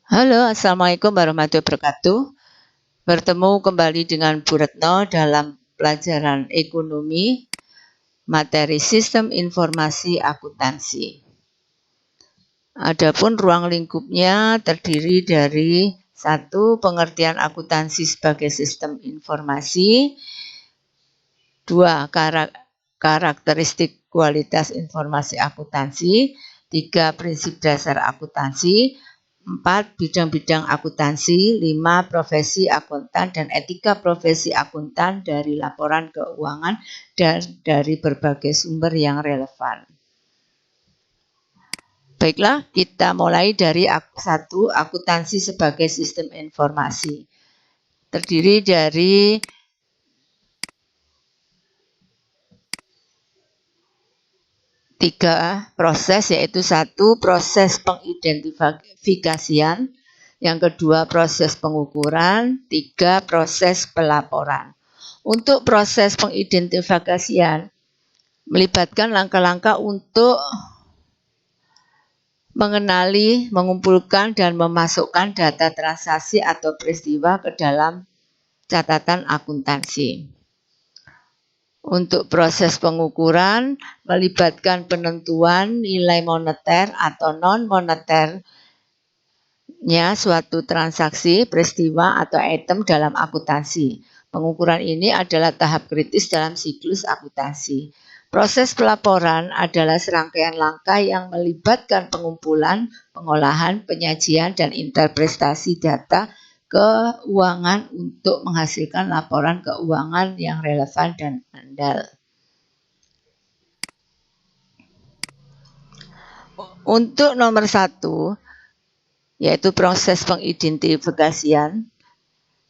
Halo, Assalamualaikum warahmatullahi wabarakatuh. Bertemu kembali dengan Bu Retno dalam pelajaran ekonomi, materi sistem informasi akuntansi. Adapun ruang lingkupnya terdiri dari 1. Pengertian akuntansi sebagai sistem informasi. 2. Karakteristik kualitas informasi akuntansi. 3. Prinsip dasar akuntansi. 4. Bidang-bidang akuntansi. 5. Profesi akuntan dan etika profesi akuntan dari laporan keuangan dan dari berbagai sumber yang relevan. Baiklah, kita mulai dari 1. Akuntansi sebagai sistem informasi. Terdiri dari 3 proses, yaitu 1. Proses pengidentifikasian, yang kedua proses pengukuran, 3. Proses pelaporan. Untuk proses pengidentifikasian melibatkan langkah-langkah untuk mengenali, mengumpulkan, dan memasukkan data transaksi atau peristiwa ke dalam catatan akuntansi. Untuk proses pengukuran melibatkan penentuan nilai moneter atau non-moneternya suatu transaksi, peristiwa, atau item dalam akuntansi. Pengukuran ini adalah tahap kritis dalam siklus akuntansi. Proses pelaporan adalah serangkaian langkah yang melibatkan pengumpulan, pengolahan, penyajian, dan interpretasi data keuangan untuk menghasilkan laporan keuangan yang relevan dan andal. Untuk nomor 1, yaitu proses pengidentifikasian.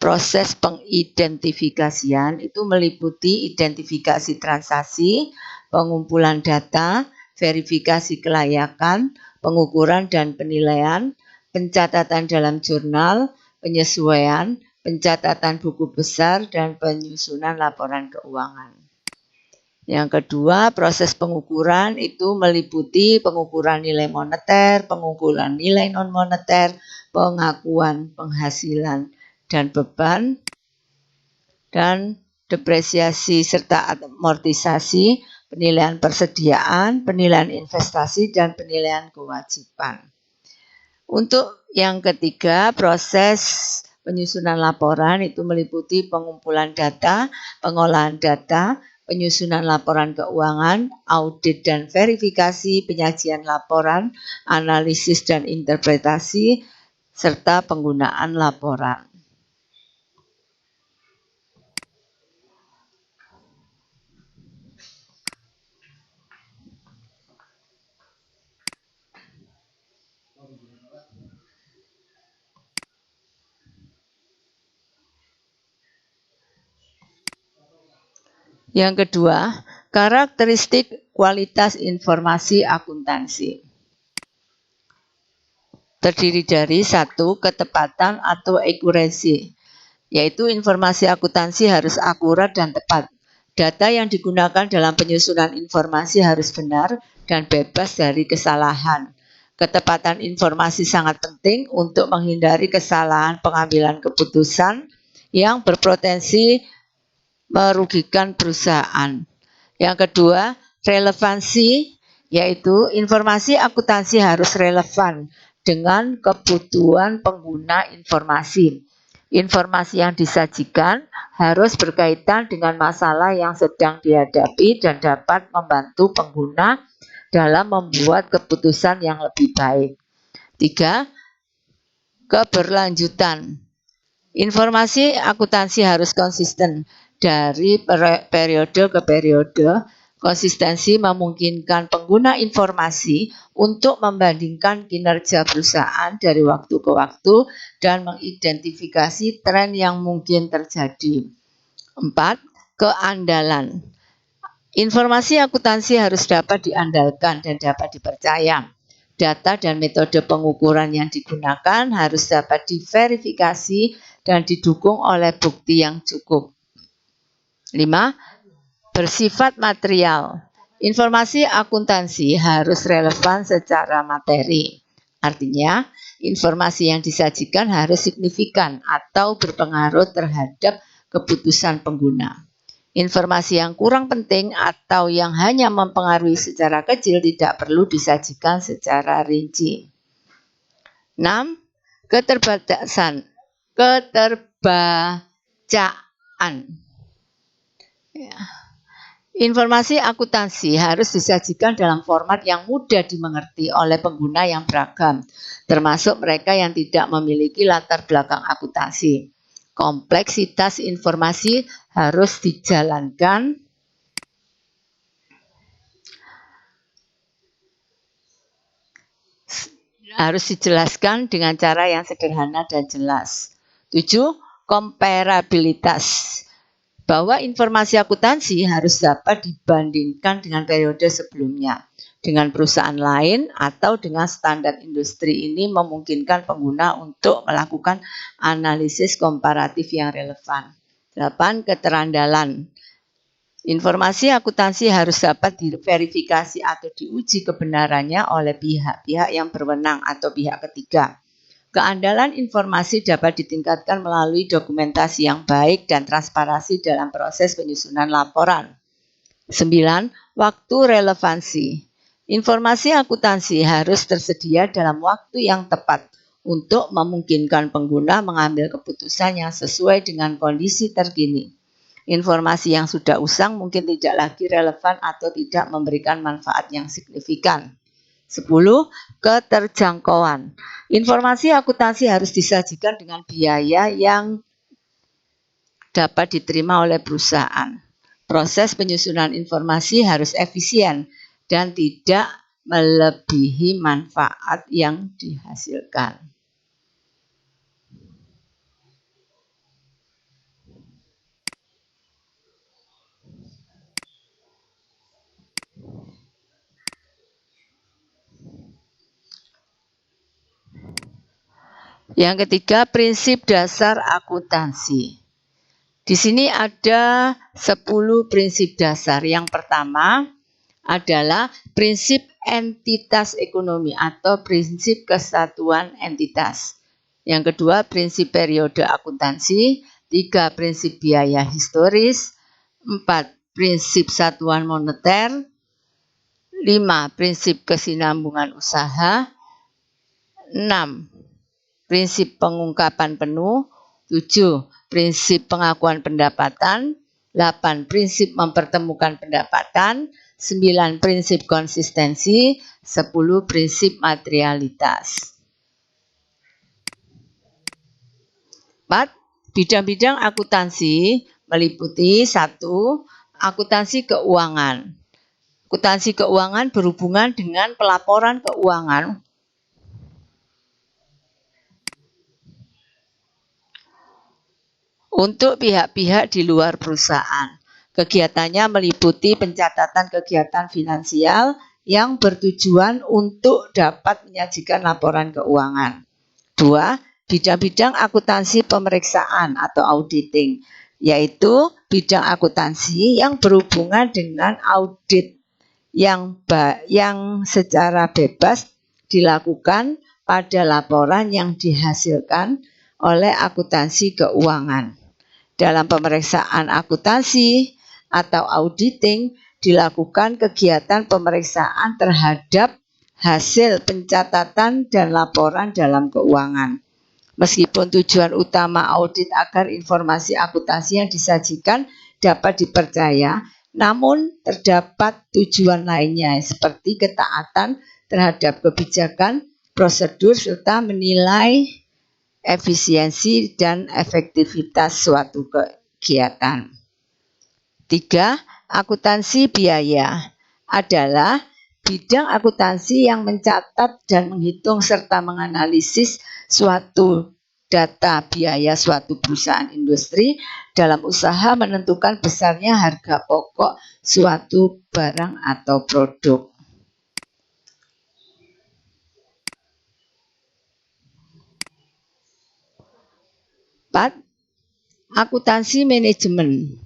Proses pengidentifikasian itu meliputi identifikasi transaksi, pengumpulan data, verifikasi kelayakan, pengukuran dan penilaian, pencatatan dalam jurnal, penyesuaian, pencatatan buku besar, dan penyusunan laporan keuangan. Yang kedua, proses pengukuran itu meliputi pengukuran nilai moneter, pengukuran nilai non-moneter, pengakuan penghasilan dan beban, dan depresiasi serta amortisasi, penilaian persediaan, penilaian investasi, dan penilaian kewajiban. Untuk yang ketiga, proses penyusunan laporan itu meliputi pengumpulan data, pengolahan data, penyusunan laporan keuangan, audit dan verifikasi, penyajian laporan, analisis dan interpretasi, serta penggunaan laporan. Yang kedua, karakteristik kualitas informasi akuntansi. Terdiri dari 1. Ketepatan atau accuracy, yaitu informasi akuntansi harus akurat dan tepat. Data yang digunakan dalam penyusunan informasi harus benar dan bebas dari kesalahan. Ketepatan informasi sangat penting untuk menghindari kesalahan pengambilan keputusan yang berpotensi merugikan perusahaan. Yang kedua, relevansi, yaitu informasi akuntansi harus relevan dengan kebutuhan pengguna informasi. Informasi yang disajikan harus berkaitan dengan masalah yang sedang dihadapi dan dapat membantu pengguna dalam membuat keputusan yang lebih baik. 3. Keberlanjutan. Informasi akuntansi harus konsisten dari periode ke periode. Konsistensi memungkinkan pengguna informasi untuk membandingkan kinerja perusahaan dari waktu ke waktu dan mengidentifikasi tren yang mungkin terjadi. 4. Keandalan. Informasi akuntansi harus dapat diandalkan dan dapat dipercaya. Data dan metode pengukuran yang digunakan harus dapat diverifikasi dan didukung oleh bukti yang cukup. 5. Bersifat material. Informasi akuntansi harus relevan secara materi. Artinya, informasi yang disajikan harus signifikan atau berpengaruh terhadap keputusan pengguna. Informasi yang kurang penting atau yang hanya mempengaruhi secara kecil tidak perlu disajikan secara rinci. 6. Keterbacaan. Informasi akuntansi harus disajikan dalam format yang mudah dimengerti oleh pengguna yang beragam, termasuk mereka yang tidak memiliki latar belakang akuntansi. Kompleksitas informasi harus dijalankan dijelaskan dengan cara yang sederhana dan jelas. 7. Komparabilitas. Bahwa informasi akuntansi harus dapat dibandingkan dengan periode sebelumnya, dengan perusahaan lain atau dengan standar industri. Ini memungkinkan pengguna untuk melakukan analisis komparatif yang relevan. 8. Keterandalan. Informasi akuntansi harus dapat diverifikasi atau diuji kebenarannya oleh pihak-pihak yang berwenang atau pihak ketiga. Keandalan informasi dapat ditingkatkan melalui dokumentasi yang baik dan transparansi dalam proses penyusunan laporan. 9. Waktu relevansi. Informasi akuntansi harus tersedia dalam waktu yang tepat untuk memungkinkan pengguna mengambil keputusan yang sesuai dengan kondisi terkini. Informasi yang sudah usang mungkin tidak lagi relevan atau tidak memberikan manfaat yang signifikan. 10. Keterjangkauan. Informasi akuntansi harus disajikan dengan biaya yang dapat diterima oleh perusahaan. Proses penyusunan informasi harus efisien dan tidak melebihi manfaat yang dihasilkan. Yang ketiga, prinsip dasar akuntansi. Di sini ada 10 prinsip dasar. Yang pertama adalah prinsip entitas ekonomi atau prinsip kesatuan entitas. Yang kedua, prinsip periode akuntansi. 3, prinsip biaya historis. 4, prinsip satuan moneter. 5, prinsip kesinambungan usaha. 6, prinsip pengungkapan penuh. 7, prinsip pengakuan pendapatan. 8, prinsip mempertemukan pendapatan. 9, prinsip konsistensi. 10, prinsip materialitas. 4, bidang-bidang akuntansi meliputi 1, akuntansi keuangan. Akuntansi keuangan berhubungan dengan pelaporan keuangan untuk pihak-pihak di luar perusahaan. Kegiatannya meliputi pencatatan kegiatan finansial yang bertujuan untuk dapat menyajikan laporan keuangan. 2, bidang-bidang akuntansi pemeriksaan atau auditing, yaitu bidang akuntansi yang berhubungan dengan audit yang secara bebas dilakukan pada laporan yang dihasilkan oleh akuntansi keuangan. Dalam pemeriksaan akuntansi atau auditing dilakukan kegiatan pemeriksaan terhadap hasil pencatatan dan laporan dalam keuangan. Meskipun tujuan utama audit agar informasi akuntansi yang disajikan dapat dipercaya, namun terdapat tujuan lainnya seperti ketaatan terhadap kebijakan, prosedur, serta menilai efisiensi dan efektivitas suatu kegiatan. 3, akuntansi biaya adalah bidang akuntansi yang mencatat dan menghitung serta menganalisis suatu data biaya suatu perusahaan industri dalam usaha menentukan besarnya harga pokok suatu barang atau produk. 4, akuntansi manajemen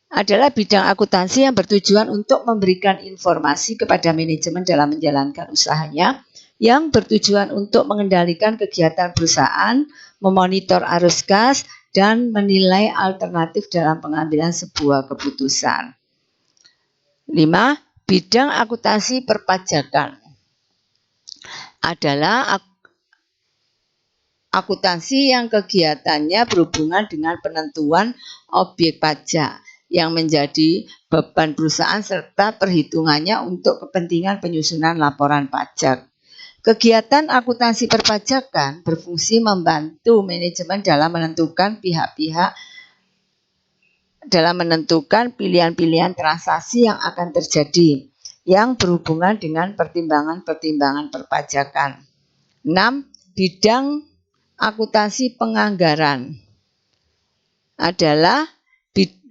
adalah bidang akuntansi yang bertujuan untuk memberikan informasi kepada manajemen dalam menjalankan usahanya yang bertujuan untuk mengendalikan kegiatan perusahaan, memonitor arus kas, dan menilai alternatif dalam pengambilan sebuah keputusan. 5. Bidang akuntansi perpajakan adalah akuntansi yang kegiatannya berhubungan dengan penentuan objek pajak yang menjadi beban perusahaan serta perhitungannya untuk kepentingan penyusunan laporan pajak. Kegiatan akuntansi perpajakan berfungsi membantu manajemen dalam menentukan pilihan-pilihan transaksi yang akan terjadi yang berhubungan dengan pertimbangan-pertimbangan perpajakan. 6. Bidang akuntansi penganggaran adalah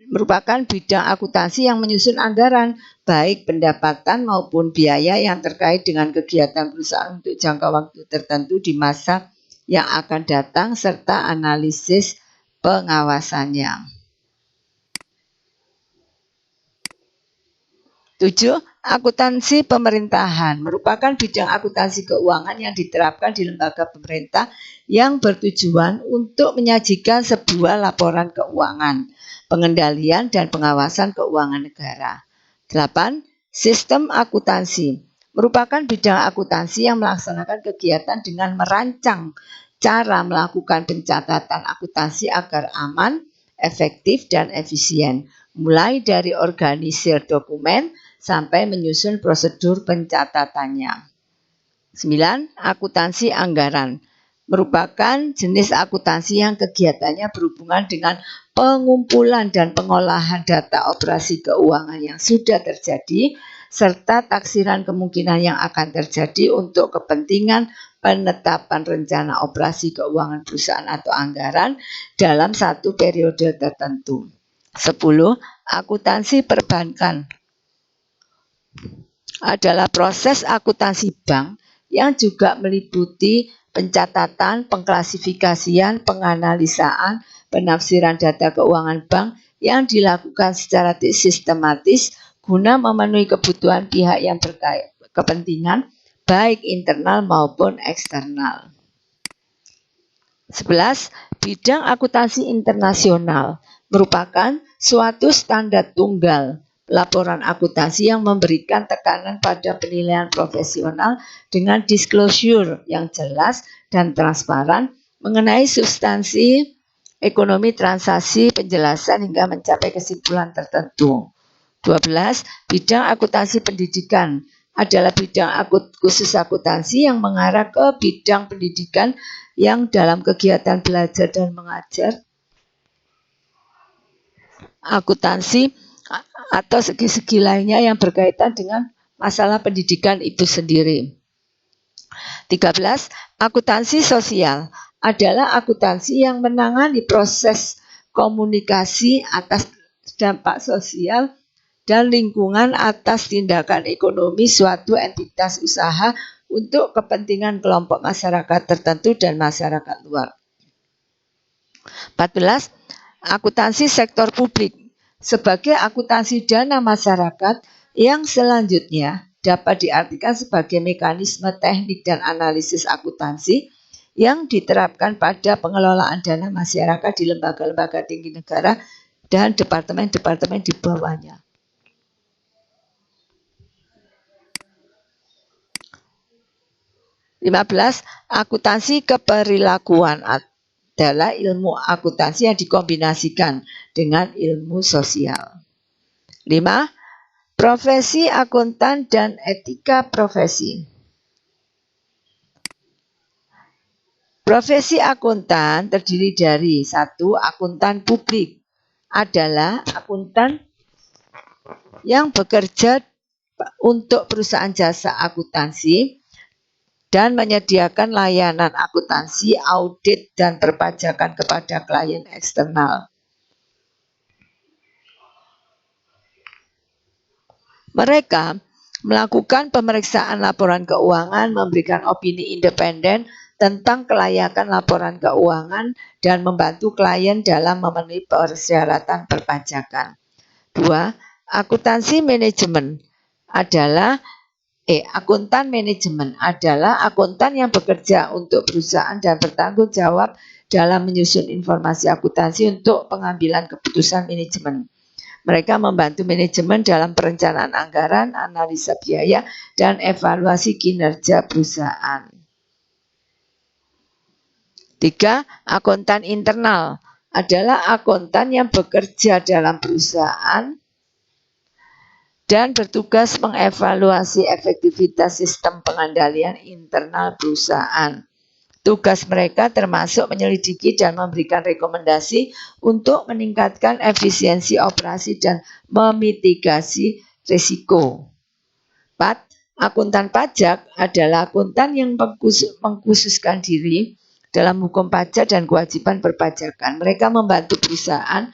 merupakan bidang akuntansi yang menyusun anggaran, baik pendapatan maupun biaya yang terkait dengan kegiatan perusahaan untuk jangka waktu tertentu di masa yang akan datang, serta analisis pengawasannya. 7. Akuntansi pemerintahan merupakan bidang akuntansi keuangan yang diterapkan di lembaga pemerintah yang bertujuan untuk menyajikan sebuah laporan keuangan, pengendalian dan pengawasan keuangan negara. 8. Sistem akuntansi merupakan bidang akuntansi yang melaksanakan kegiatan dengan merancang cara melakukan pencatatan akuntansi agar aman, efektif, dan efisien, mulai dari organisir dokumen sampai menyusun prosedur pencatatannya. 9. Akuntansi anggaran merupakan jenis akuntansi yang kegiatannya berhubungan dengan pengumpulan dan pengolahan data operasi keuangan yang sudah terjadi, serta taksiran kemungkinan yang akan terjadi untuk kepentingan penetapan rencana operasi keuangan perusahaan atau anggaran dalam satu periode tertentu. 10. Akuntansi perbankan adalah proses akuntansi bank yang juga meliputi pencatatan, pengklasifikasian, penganalisaan, penafsiran data keuangan bank yang dilakukan secara sistematis guna memenuhi kebutuhan pihak yang berkepentingan, baik internal maupun eksternal. 11. Bidang akuntansi internasional merupakan suatu standar tunggal laporan akuntansi yang memberikan tekanan pada penilaian profesional dengan disclosure yang jelas dan transparan mengenai substansi ekonomi transaksi, penjelasan hingga mencapai kesimpulan tertentu. 12. Bidang akuntansi pendidikan adalah bidang khusus akuntansi yang mengarah ke bidang pendidikan yang dalam kegiatan belajar dan mengajar, akuntansi atau segi-segi lainnya yang berkaitan dengan masalah pendidikan itu sendiri. 13. Akuntansi sosial adalah akuntansi yang menangani proses komunikasi atas dampak sosial dan lingkungan atas tindakan ekonomi suatu entitas usaha untuk kepentingan kelompok masyarakat tertentu dan masyarakat luar. 14. Akuntansi sektor publik sebagai akuntansi dana masyarakat yang selanjutnya dapat diartikan sebagai mekanisme teknik dan analisis akuntansi yang diterapkan pada pengelolaan dana masyarakat di lembaga-lembaga tinggi negara dan departemen-departemen di bawahnya. Akuntansi keperilakuan adalah ilmu akuntansi yang dikombinasikan dengan ilmu sosial. 5. Profesi akuntan dan etika profesi. Profesi akuntan terdiri dari 1. Akuntan publik adalah akuntan yang bekerja untuk perusahaan jasa akuntansi dan menyediakan layanan akuntansi, audit, dan perpajakan kepada klien eksternal. Mereka melakukan pemeriksaan laporan keuangan, memberikan opini independen tentang kelayakan laporan keuangan, dan membantu klien dalam memenuhi persyaratan perpajakan. 2. Akuntansi manajemen adalah Akuntan manajemen adalah akuntan yang bekerja untuk perusahaan dan bertanggung jawab dalam menyusun informasi akuntansi untuk pengambilan keputusan manajemen. Mereka membantu manajemen dalam perencanaan anggaran, analisa biaya, dan evaluasi kinerja perusahaan. 3. Akuntan internal adalah akuntan yang bekerja dalam perusahaan dan bertugas mengevaluasi efektivitas sistem pengendalian internal perusahaan. Tugas mereka termasuk menyelidiki dan memberikan rekomendasi untuk meningkatkan efisiensi operasi dan memitigasi risiko. 4. Akuntan pajak adalah akuntan yang mengkhususkan diri dalam hukum pajak dan kewajiban perpajakan. Mereka membantu perusahaan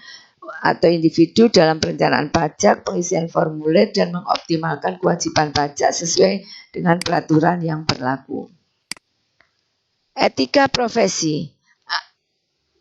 atau individu dalam perencanaan pajak, pengisian formulir, dan mengoptimalkan kewajiban pajak sesuai dengan peraturan yang berlaku. Etika profesi.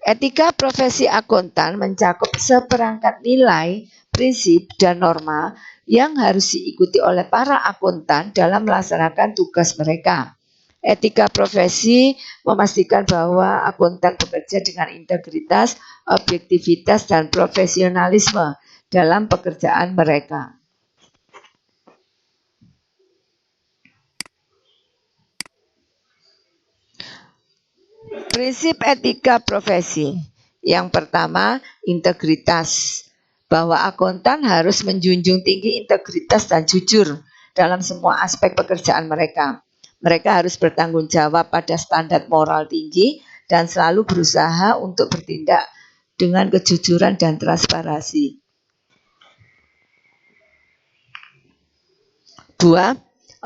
Etika profesi akuntan mencakup seperangkat nilai, prinsip, dan norma yang harus diikuti oleh para akuntan dalam melaksanakan tugas mereka. Etika profesi memastikan bahwa akuntan bekerja dengan integritas, objektivitas, dan profesionalisme dalam pekerjaan mereka. Prinsip etika profesi. Yang pertama, integritas. Bahwa akuntan harus menjunjung tinggi integritas dan jujur dalam semua aspek pekerjaan mereka. Mereka harus bertanggung jawab pada standar moral tinggi dan selalu berusaha untuk bertindak dengan kejujuran dan transparansi. 2.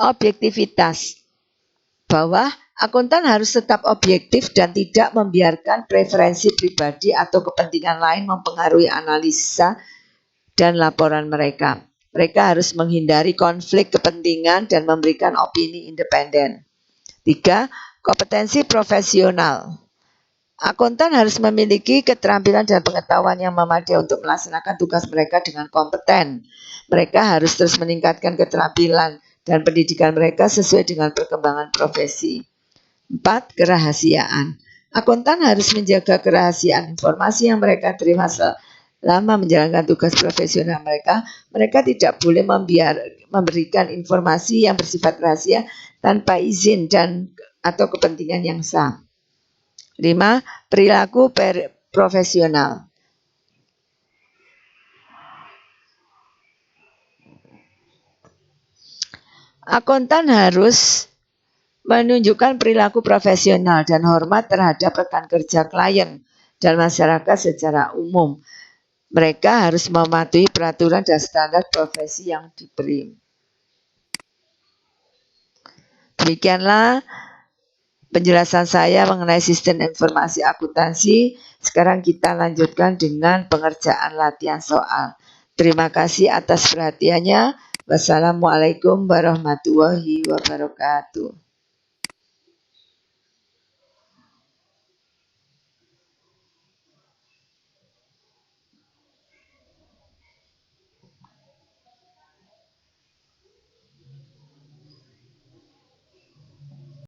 Objektivitas. Bahwa akuntan harus tetap objektif dan tidak membiarkan preferensi pribadi atau kepentingan lain mempengaruhi analisa dan laporan mereka. Mereka harus menghindari konflik kepentingan dan memberikan opini independen. 3. Kompetensi profesional. Akuntan harus memiliki keterampilan dan pengetahuan yang memadai untuk melaksanakan tugas mereka dengan kompeten. Mereka harus terus meningkatkan keterampilan dan pendidikan mereka sesuai dengan perkembangan profesi. 4. Kerahasiaan. Akuntan harus menjaga kerahasiaan informasi yang mereka terima selama menjalankan tugas profesional mereka. Mereka tidak boleh memberikan informasi yang bersifat rahasia tanpa izin dan atau kepentingan yang sah. 5. Perilaku profesional. Akuntan harus menunjukkan perilaku profesional dan hormat terhadap rekan kerja, klien, dan masyarakat secara umum. Mereka harus mematuhi peraturan dan standar profesi yang diberi. Demikianlah penjelasan saya mengenai sistem informasi akuntansi. Sekarang kita lanjutkan dengan pengerjaan latihan soal. Terima kasih atas perhatiannya. Wassalamualaikum warahmatullahi wabarakatuh.